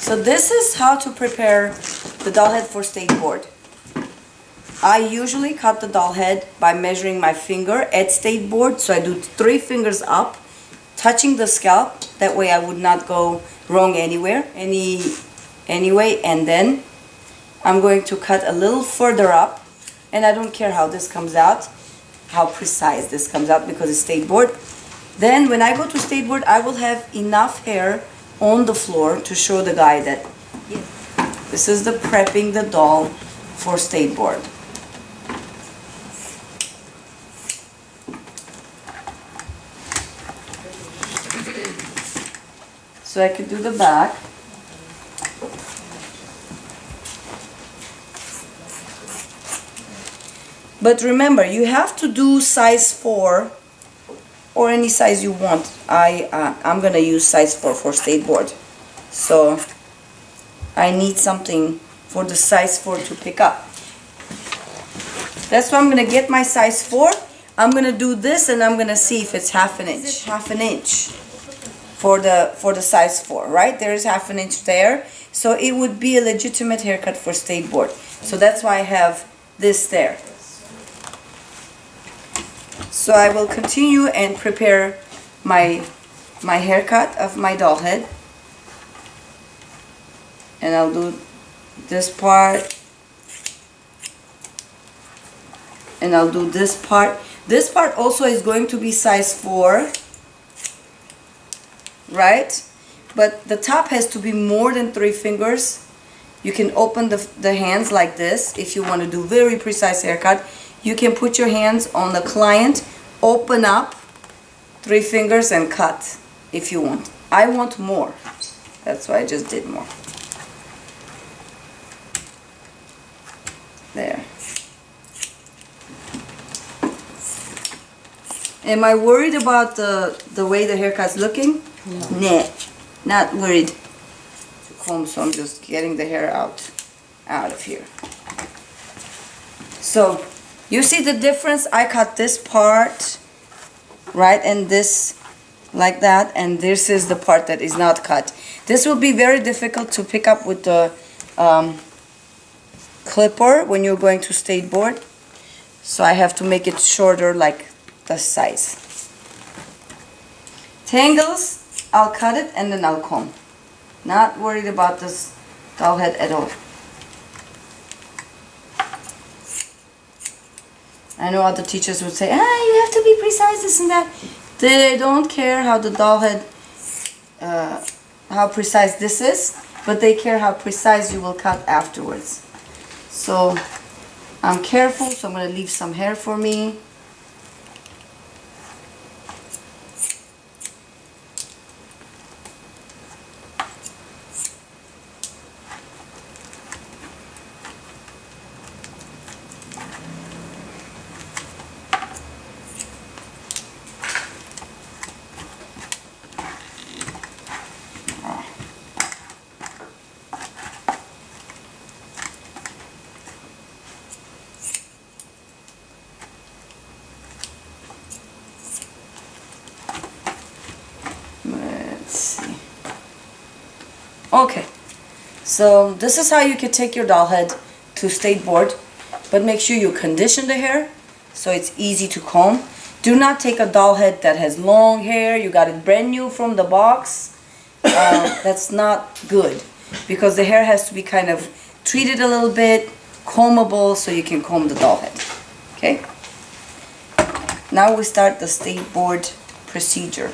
So this is how to prepare the doll head for state board. I usually cut the doll head by measuring my finger at state board. So I do 3 fingers up, touching the scalp. That way I would not go wrong anywhere, anyway. And then I'm going to cut a little further up. And I don't care how this comes out, how precise this comes out because it's state board. Then when I go to state board, I will have enough hair on the floor to show the guy that this is the prepping the doll for state board. So I could do the back. But remember, you have to do size 4 or any size you want. I'm gonna use size 4 for state board. So I need something for the size 4 to pick up. That's why I'm gonna get my size 4. I'm gonna do this and I'm gonna see if it's half an inch. Half an inch for the size 4, right? There is half an inch there. So it would be a legitimate haircut for state board. So that's why I have this there. So I will continue and prepare my haircut of my doll head. And I'll do this part. And I'll do this part. This part also is going to be size 4. Right? But the top has to be more than 3 fingers. You can open the hands like this if you want to do very precise haircut. You can put your hands on the client, open up 3 fingers and cut if you want. I want more. That's why I just did more. There. Am I worried about the way the haircut's looking? No. Nah, not worried. To comb, so I'm just getting the hair out of here. So you see the difference? I cut this part, right, and this like that, and this is the part that is not cut. This will be very difficult to pick up with the clipper when you're going to state board. So I have to make it shorter like the size. Tangles, I'll cut it and then I'll comb. Not worried about this doll head at all. I know other teachers would say, you have to be precise, this and that. They don't care how the doll head, how precise this is, but they care how precise you will cut afterwards. So I'm careful, so I'm going to leave some hair for me. Okay, so this is how you can take your doll head to state board, but make sure you condition the hair so it's easy to comb. Do not take a doll head that has long hair, you got it brand new from the box. That's not good because the hair has to be kind of treated a little bit, combable, so you can comb the doll head. Okay? Now we start the state board procedure.